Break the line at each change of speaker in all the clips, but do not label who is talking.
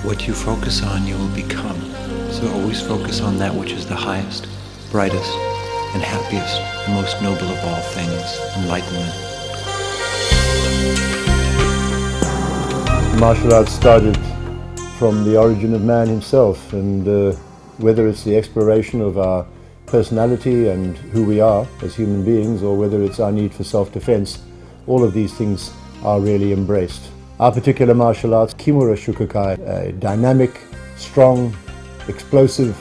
What you focus on, you will become. So always focus on that which is the highest, brightest, and happiest, and most noble of all things, enlightenment.
Martial arts started from the origin of man himself, and whether it's the exploration of our personality and who we are as human beings, or whether it's our need for self-defense, all of these things are really embraced. Our particular martial arts, Kimura Shukukai, a dynamic, strong, explosive,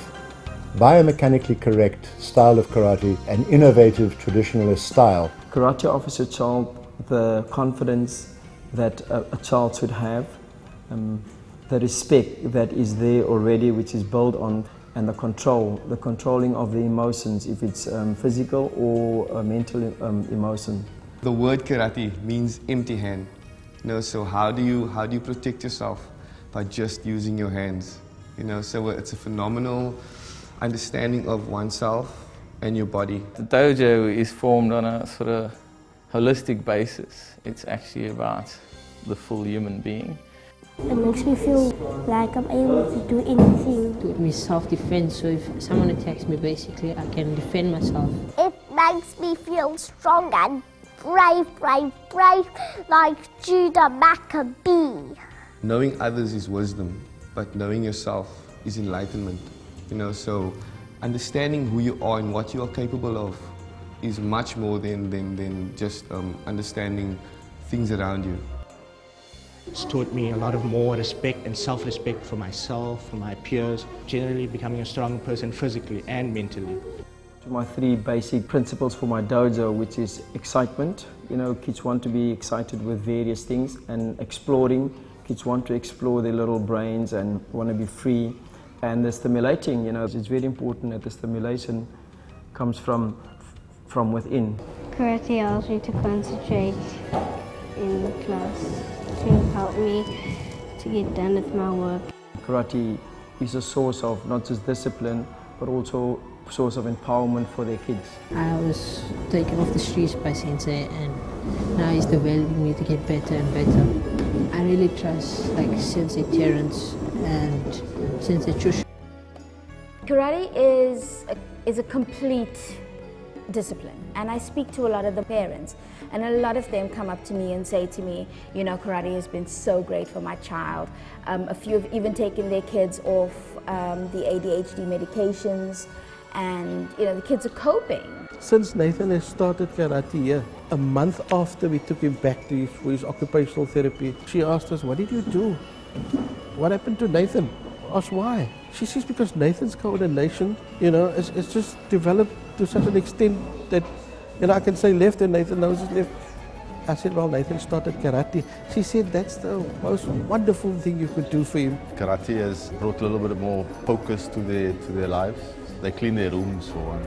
biomechanically correct style of karate, an innovative traditionalist style.
Karate offers a child the confidence that a child should have, the respect that is there already, which is built on, and the controlling of the emotions, if it's physical or mental emotion.
The word karate means empty hand. So how do you protect yourself? By just using your hands. So it's a phenomenal understanding of oneself and your body.
The dojo is formed on a sort of holistic basis. It's actually about the full human being.
It makes me feel like I'm able to do anything.
It gives me self-defense, so if someone attacks me, basically, I can defend myself.
It makes me feel strong and brave, like Judah Maccabee.
Knowing others is wisdom, but knowing yourself is enlightenment. So understanding who you are and what you are capable of is much more than just understanding things around you.
It's taught me a lot of more respect and self-respect for myself, for my peers, generally becoming a strong person physically and mentally.
My three basic principles for my dojo, which is excitement. Kids want to be excited with various things, and exploring. Kids want to explore their little brains and want to be free. And the stimulating, it's very important that the stimulation comes from within.
Karate allows me to concentrate in class, to help me to get done with my work.
Karate is a source of not just discipline, but also a source of empowerment for their kids.
I was taken off the streets by Sensei, and now he's developing me to get better and better. I really trust Sensei Terence and Sensei Chush.
Karate is a complete discipline, and I speak to a lot of the parents, and a lot of them come up to me and say to me, karate has been so great for my child. A few have even taken their kids off the ADHD medications, and the kids are coping.
Since Nathan has started karate here, a month after we took him back for his occupational therapy, she asked us, "What did you do? What happened to Nathan?" I asked why. She says because Nathan's coordination, it's just developed to such an extent that, I can say left and Nathan knows his left. I said, well, Nathan started karate. She said that's the most wonderful thing you could do for him.
Karate has brought a little bit more focus to their lives. They clean their rooms for one.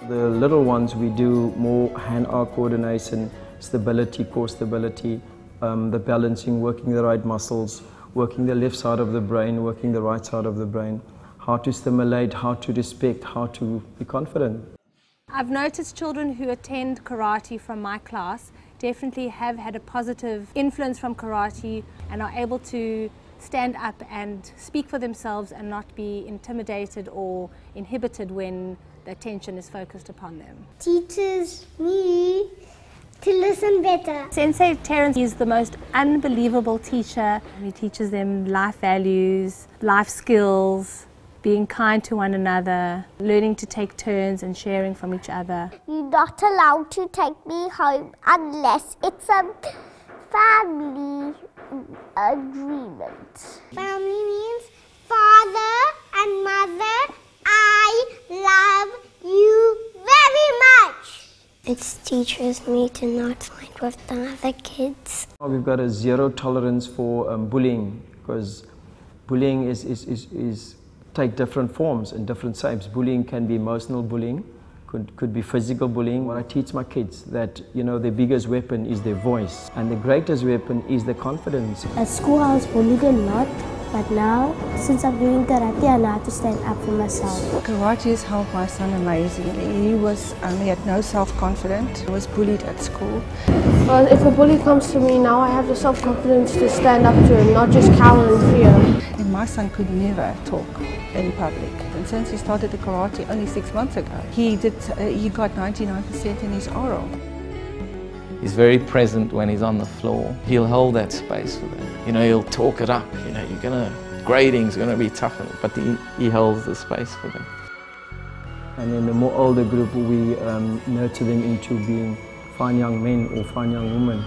The little ones, we do more hand-eye coordination, stability, core stability, the balancing, working the right muscles, working the left side of the brain, working the right side of the brain, how to stimulate, how to respect, how to be confident.
I've noticed children who attend karate from my class definitely have had a positive influence from karate and are able to stand up and speak for themselves and not be intimidated or inhibited when the attention is focused upon them.
Teaches me to listen better.
Sensei Terence is the most unbelievable teacher. He teaches them life values, life skills, being kind to one another, learning to take turns and sharing from each other.
You're not allowed to take me home unless it's a family agreement. Family means father and mother. I love you very much. It teaches me to not fight with the other kids.
We've got a zero tolerance for bullying, because bullying is take different forms and different shapes. Bullying can be emotional bullying, could be physical bullying. When I teach my kids that, their biggest weapon is their voice, and the greatest weapon is their confidence.
At school I was bullied a lot, But now, since I'm doing karate, I know how to stand up for myself.
Karate has helped my son amazingly. He had no self-confidence. He was bullied at school.
If a bully comes to me now, I have the self-confidence to stand up to him, not just cower in fear.
And my son could never talk in public. And since he started the karate only 6 months ago, he got 99% in his oral.
He's very present when he's on the floor. He'll hold that space for them. You know, he'll talk it up. You know, grading's gonna be tough, but he holds the space for them.
And in the more older group, we nurture them into being fine young men or fine young women.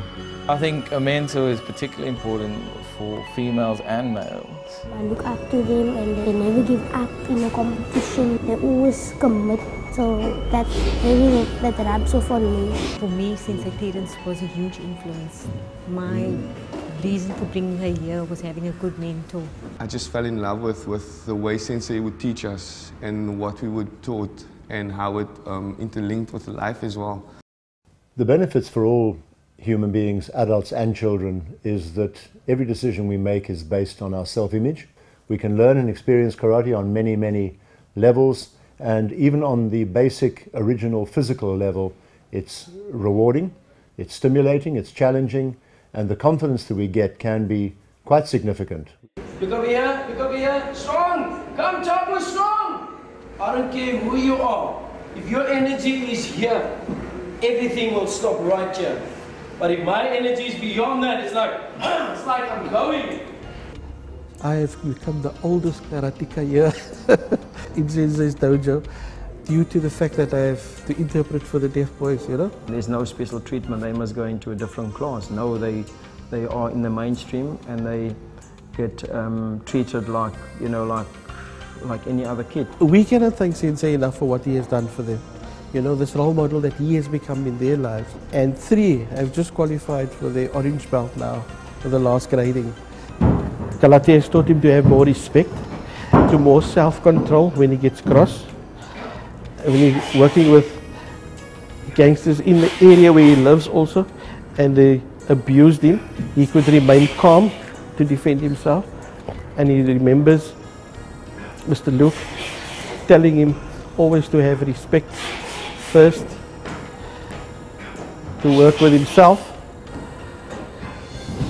I think a mentor is particularly important for females and males.
I look up to them and they never give up in a competition. They always commit. So that rubs off on me.
For me, Sensei Terence was a huge influence. My reason for bringing her here was having a good mentor.
I just fell in love with the way Sensei would teach us and what we were taught and how it interlinked with life as well.
The benefits for all human beings, adults and children, is that every decision we make is based on our self-image. We can learn and experience karate on many, many levels. And even on the basic, original physical level, it's rewarding, it's stimulating, it's challenging, and the confidence that we get can be quite significant.
Look over here, strong! Come, Chapo, strong! I don't care who you are. If your energy is here, everything will stop right here. But if my energy is beyond that, it's like I'm going.
I have become the oldest karateka here in Sensei's dojo due to the fact that I have to interpret for the deaf boys, you know.
There's no special treatment, they must go into a different class. No, they are in the mainstream and they get treated like, you know, like any other kid.
We cannot thank Sensei enough for what he has done for them. You know, this role model that he has become in their lives. And 3 have just qualified for the orange belt now, for the last grading. Karate has taught him to have more respect, to more self-control when he gets cross. When he's working with gangsters in the area where he lives also, and they abused him, he could remain calm to defend himself. And he remembers Mr. Luke telling him always to have respect first, to work with himself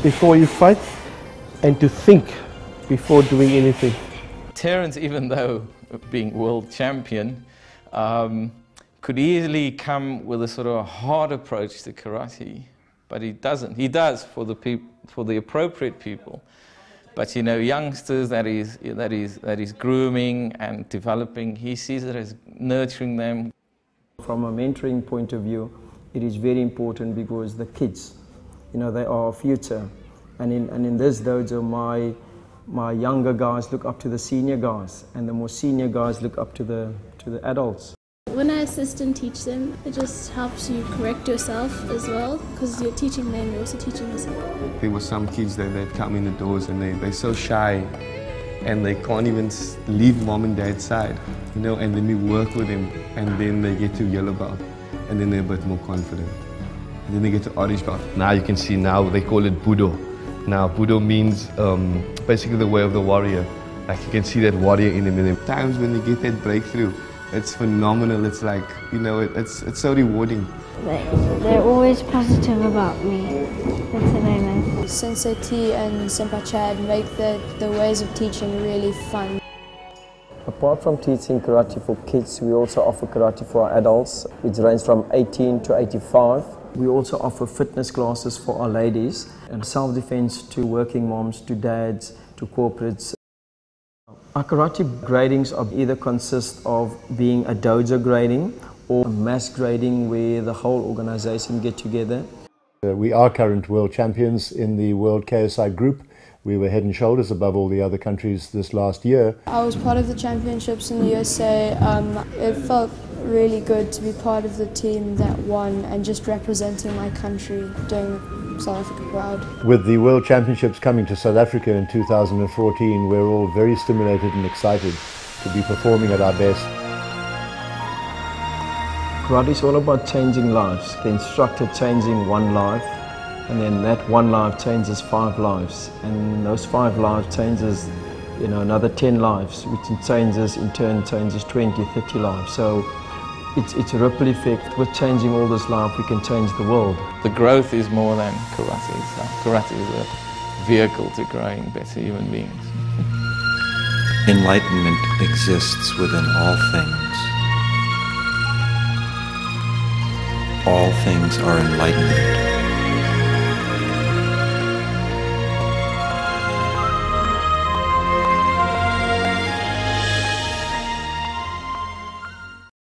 before you fight, and to think before doing anything.
Terence, even though being world champion, could easily come with a sort of hard approach to karate, but he doesn't. He does for the appropriate people, but you know, youngsters that he's grooming and developing, he sees it as nurturing them.
From a mentoring point of view, it is very important because the kids, you know, they are our future. And in this dojo, my younger guys look up to the senior guys, and the more senior guys look up to the adults.
When I assist and teach them, it just helps you correct yourself as well, because you're teaching them, you're also teaching yourself.
There were some kids that come in the doors and they're so shy and they can't even leave mom and dad's side, you know, and then we work with them and then they get to yellow belt and then they're a bit more confident. And then they get to orange belt.
Now you can see now they call it Budo. Now, Budo means basically the way of the warrior. Like you can see that warrior in them.
Times when they get that breakthrough, it's phenomenal. It's like, you know, it's so rewarding.
They're always positive about me. That's what I like.
Sensei T and Senpai Chad make the ways of teaching really fun.
Apart from teaching karate for kids, we also offer karate for our adults, which range from 18 to 85. We also offer fitness classes for our ladies and self-defense to working moms, to dads, to corporates. Our karate gradings either consist of being a dojo grading or a mass grading where the whole organization get together.
We are current world champions in the World KSI group. We were head and shoulders above all the other countries this last year.
I was part of the championships in the USA. It felt really good to be part of the team that won and just representing my country, doing South Africa proud.
With the World Championships coming to South Africa in 2014, we're all very stimulated and excited to be performing at our best.
Karate is all about changing lives. The instructor changing one life, and then that one life changes 5 lives, and those 5 lives changes you know, another 10 lives, which changes, in turn changes 20, 30 lives. So it's a ripple effect. With changing all this life, we can change the world.
The growth is more than karate itself. Karate is a vehicle to growing better human beings.
Enlightenment exists within all things. All things are enlightenment.